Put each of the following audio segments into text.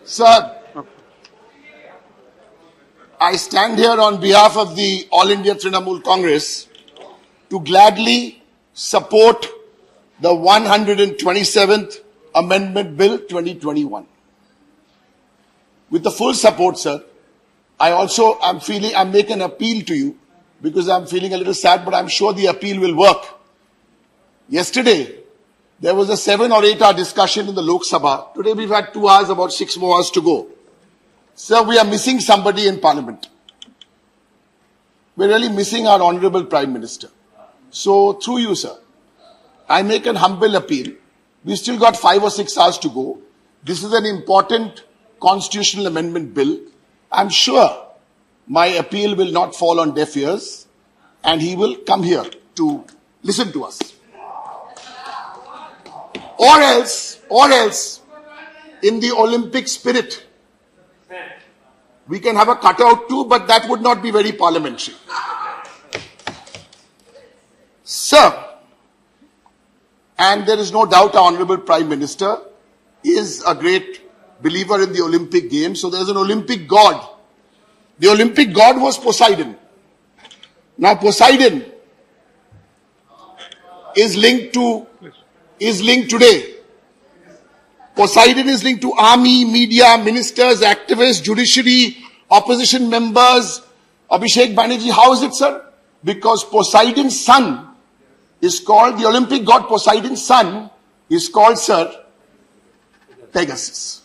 Sir, I stand here on behalf of the All India Trinamool Congress to gladly support the 127th Amendment Bill 2021. With the full support, sir, I'm making an appeal to you because I'm feeling a little sad, but I'm sure the appeal will work. Yesterday, there was a 7 or 8 hour discussion in the Lok Sabha. Today we've had 2 hours, about 6 more hours to go. Sir, we are missing somebody in Parliament. We're really missing our Honorable Prime Minister. So, through you, sir, I make an humble appeal. We've still got 5 or 6 hours to go. This is an important constitutional amendment bill. I'm sure my appeal will not fall on deaf ears and he will come here to listen to us. Or else, in the Olympic spirit, we can have a cutout too, but that would not be very parliamentary. Sir, and there is no doubt our Honorable Prime Minister is a great believer in the Olympic Games. So there's an Olympic god. The Olympic god was Poseidon. Now Poseidon is linked today. Poseidon is linked to army, media, ministers, activists, judiciary, opposition members. Abhishek Banerjee, how is it, sir? Because Poseidon's son is called, the Olympic god Poseidon's son is called, sir, Pegasus.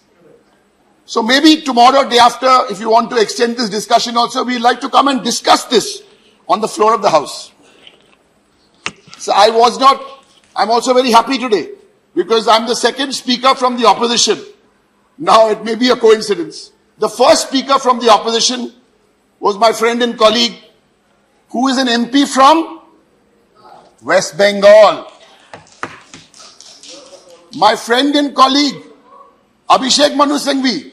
So maybe tomorrow, day after, if you want to extend this discussion also, we'd like to come and discuss this on the floor of the House. So I'm also very happy today because I'm the second speaker from the opposition. Now it may be a coincidence. The first speaker from the opposition was my friend and colleague who is an MP from West Bengal. My friend and colleague Abhishek Manu Singhvi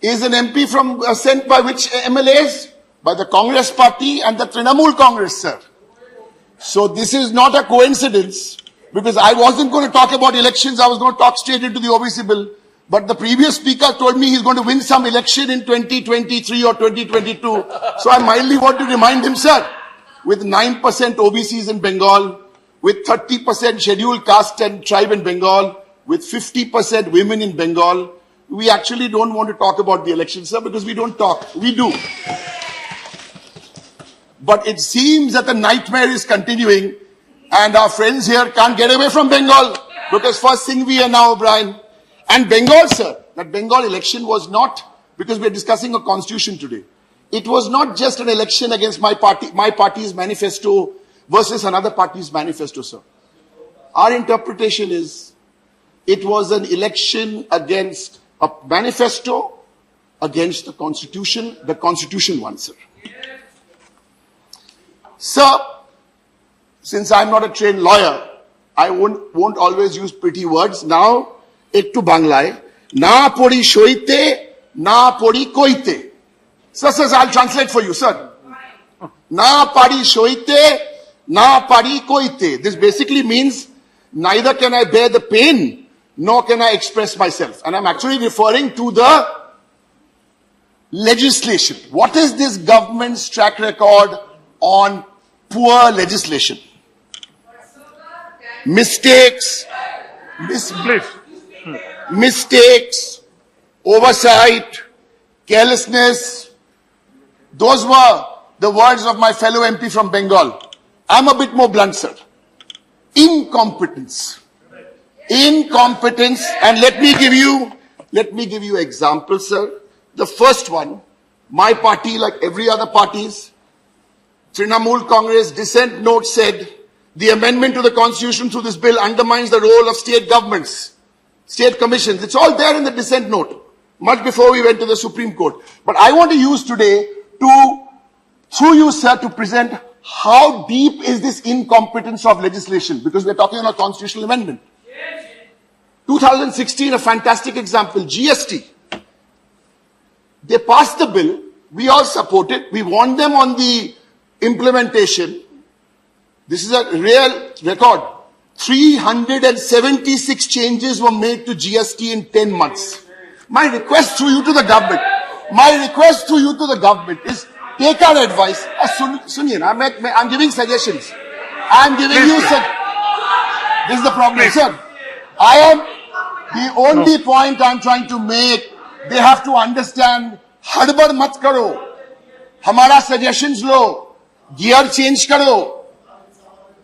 is an MP from sent by which MLAs? By the Congress Party and the Trinamool Congress, sir. So this is not a coincidence because I wasn't going to talk about elections. I was going to talk straight into the OBC bill. But the previous speaker told me he's going to win some election in 2023 or 2022. So I mildly want to remind him, sir, with 9% OBCs in Bengal, with 30% scheduled caste and tribe in Bengal, with 50% women in Bengal, we actually don't want to talk about the election, sir, because we don't talk. We do. But it seems that the nightmare is continuing and our friends here can't get away from Bengal because first Singhvi and now O'Brien. And Bengal, sir, that Bengal election was not, because we're discussing a constitution today, it was not just an election against my party's manifesto versus another party's manifesto, sir. Our interpretation is it was an election against a manifesto against the constitution one, sir. Sir, since I'm not a trained lawyer, I won't always use pretty words. Now, ektu Banglaয়, na pori shoite, na pori koite. Sir, I'll translate for you, sir. Na pari shoite, na pari koite. This basically means neither can I bear the pain, nor can I express myself. And I'm actually referring to the legislation. What is this government's track record on poor legislation? Mistakes, oversight, carelessness. Those were the words of my fellow MP from Bengal. I'm a bit more blunt, sir. Incompetence. And let me give you examples, sir. The first one, my party, like every other parties, Trinamool Congress dissent note said, the amendment to the constitution through this bill undermines the role of state governments, state commissions. It's all there in the dissent note, much before we went to the Supreme Court. But I want to use today through you, sir, to present how deep is this incompetence of legislation, because we're talking on a constitutional amendment. 2016, a fantastic example, GST. They passed the bill, we all support it, we want them on the implementation. This is a real record. 376 changes were made to GST in 10 months. My request to you to the government, is take our advice. Suniye, I'm giving suggestions. I'm giving Please, you. This is the problem, Please. sir. I am the only point I'm trying to make. They have to understand. हड़बड़ मत करो. हमारा suggestions लो. Gear change करो.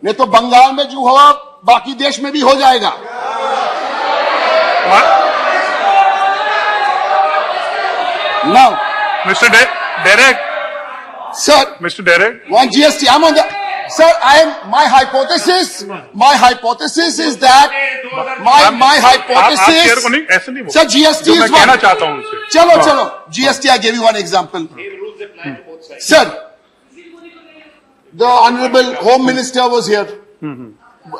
नहीं तो बंगाल में जो हुआ बाकी देश में भी हो जाएगा. Now, Mr. Derek, sir, Mr. Derek, one GST. I'm on the. Sir, my hypothesis is that my आप चेयर को hypothesis. नहीं ऐसे नहीं बोलो. Sir, GST जो मैं is कहना one. चाहता हूँ उसे. Chalo. GST, I gave you one example. Sir, the Honorable Home Minister was here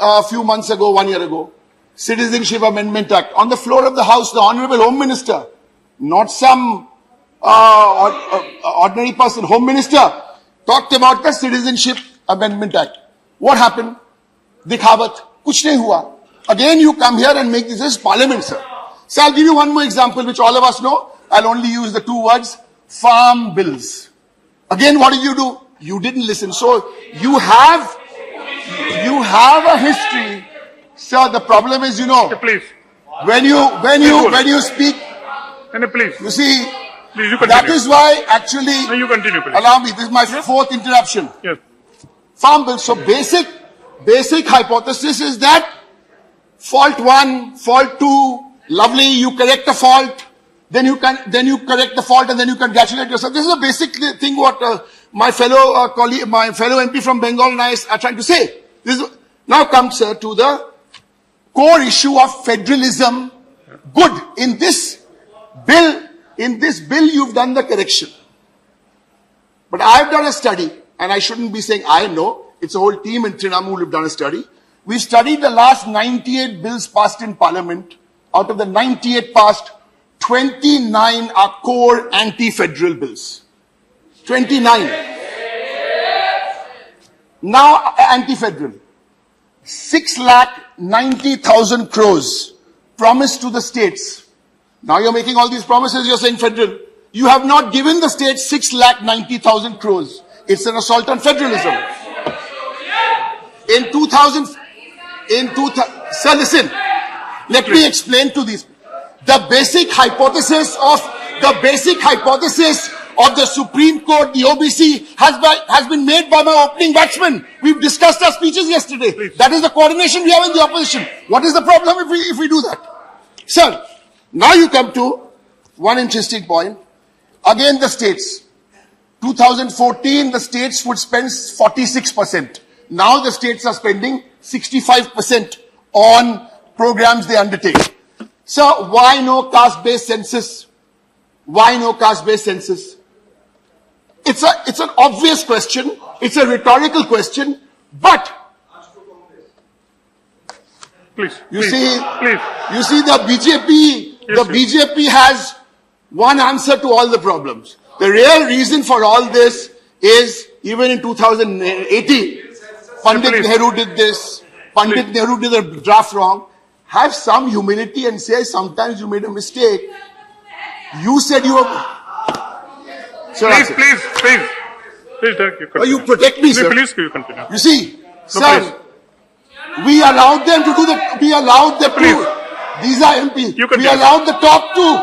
a few months ago, 1 year ago. Citizenship Amendment Act. On the floor of the House, the Honorable Home Minister, not some ordinary person, Home Minister, talked about the Citizenship Amendment Act. What happened? Dikhawat. Kuch nahi hua. Again, you come here and make this as Parliament, sir. So I'll give you one more example, which all of us know. I'll only use the 2 words, farm bills. Again, what did you do? You didn't listen. So you have a history. Sir, the problem is, Please. when you speak, Please. you see, Please, you that continue. is why actually, No, you continue, please. allow me, this is my fourth interruption. Yes. Farm bill. So basic hypothesis is that fault 1, fault 2, lovely, you correct the fault, then you correct the fault and then you congratulate yourself. This is a basic thing what my fellow colleague, my fellow MP from Bengal and I are trying to say. Now comes, sir, to the core issue of federalism. Good. In this bill, you've done the correction. But I've done a study, and I shouldn't be saying I know. It's a whole team in Trinamool who've done a study. We studied the last 98 bills passed in Parliament. Out of the 98 passed, 29 are core anti-federal bills. 29. Now anti-federal. 6,90,000 crores promised to the states. Now you're making all these promises, you're saying federal. You have not given the states 6,90,000 crores. It's an assault on federalism. In 2000, sir, listen. Let me explain to these. The basic hypothesis of the Supreme Court, the OBC, has been made by my opening batsman. We've discussed our speeches yesterday. Please. That is the coordination we have in the opposition. What is the problem if we do that? Sir, now you come to one interesting point. Again, the states. 2014, the states would spend 46%. Now the states are spending 65% on programs they undertake. So why no caste-based census? Why no caste-based census? It's an obvious question. It's a rhetorical question. But Please. you please, see, Please. you see the BJP, Yes, the sir. BJP has one answer to all the problems. The real reason for all this is even in 2018, Pandit Please. Nehru did this. Pandit Nehru did a draft wrong. Have some humility and say sometimes you made a mistake. You said you were. Sir, Please, sir. please, please. Please, Derek, you Oh, continue. you protect me, sir. Please, you continue. You see, No, sir, please. we allowed them to do the. We allowed the Please. two. These are MPs. You We continue. allowed the top two.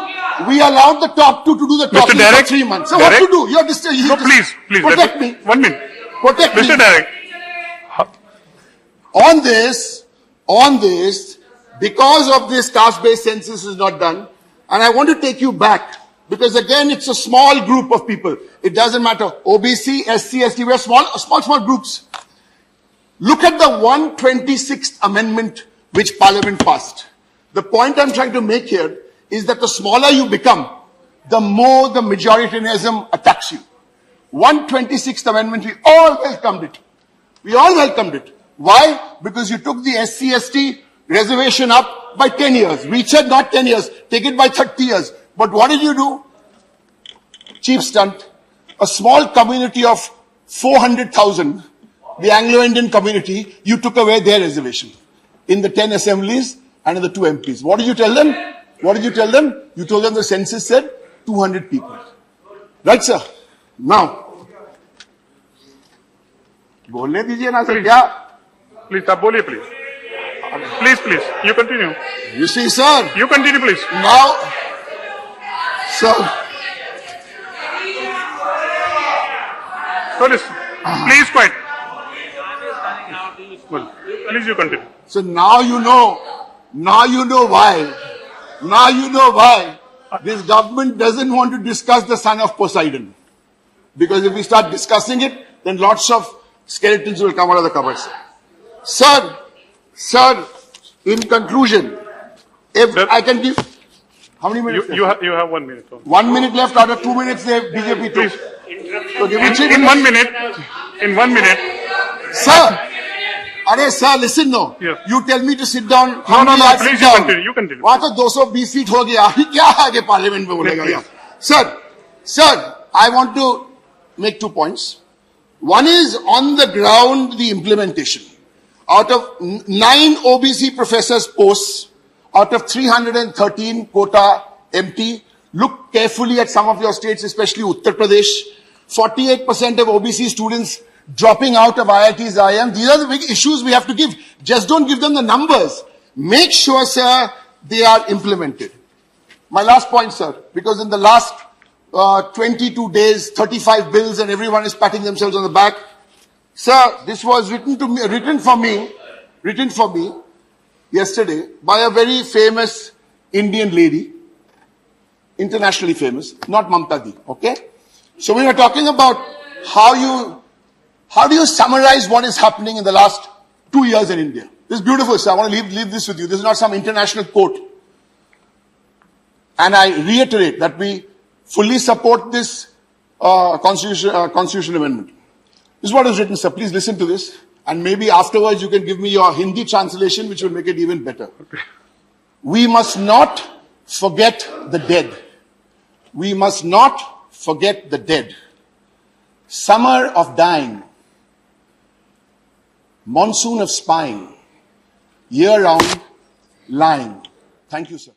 We allowed the top two to do the talking for Derek, 3 months. So Derek? what to do? You're just. No, please, please. Protect me. 1 minute. Protect me. Mr. Derek. On this, because of this caste-based census is not done, and I want to take you back, because again, it's a small group of people. It doesn't matter. OBC, SC, ST, we're small groups. Look at the 126th amendment which Parliament passed. The point I'm trying to make here is that the smaller you become, the more the majoritarianism attacks you. 126th amendment, we all welcomed it. We all welcomed it. Why? Because you took the SC, ST reservation up by 10 years. We said not 10 years, take it by 30 years. But what did you do? Cheap stunt. A small community of 400,000, the Anglo-Indian community, you took away their reservation in the 10 assemblies and in the 2 MPs. What did you tell them? What did you tell them? You told them the census said 200 people. Right, sir? Now, बोलने दीजिए ना sir क्या? Please, आप बोलिए please. Please, you continue. You see, sir. You continue, please. Now, sir. So listen. Please, quiet. Well, please, you continue. So now you know. Now you know why. Now you know why this government doesn't want to discuss the son of Poseidon. Because if we start discussing it, then lots of skeletons will come out of the cupboards. Sir, in conclusion, if I can give, how many minutes? You have 1 minute. 1 minute left. Out of 2 minutes, they have BJP took. Please. So give me 3 In minutes. 1 minute. Sir, sir, listen no. Yes. You tell me to sit down. No, I'll please, sit down. you continue. वहाँ तो 220 seat हो गया. अभी क्या आगे parliament में बोलेगा यार? Sir, I want to make 2 points. One is on the ground, the implementation. Out of 9 OBC professors posts, out of 313 quota empty, look carefully at some of your states, especially Uttar Pradesh. 48% of OBC students dropping out of IITs, IIM. These are the big issues we have to give. Just don't give them the numbers. Make sure, sir, they are implemented. My last point, sir, because in the last 22 days, 35 bills and everyone is patting themselves on the back. Sir, this was written for me yesterday by a very famous Indian lady, internationally famous, not Mamta Di, okay? So we were talking about how do you summarize what is happening in the last 2 years in India? This is beautiful, sir. I want to leave this with you. This is not some international quote. And I reiterate that we fully support this constitution amendment. This is what is written, sir. Please listen to this. And maybe afterwards you can give me your Hindi translation, which will make it even better. Okay. We must not forget the dead. We must not forget the dead. Summer of dying. Monsoon of spying. Year-round lying. Thank you, sir.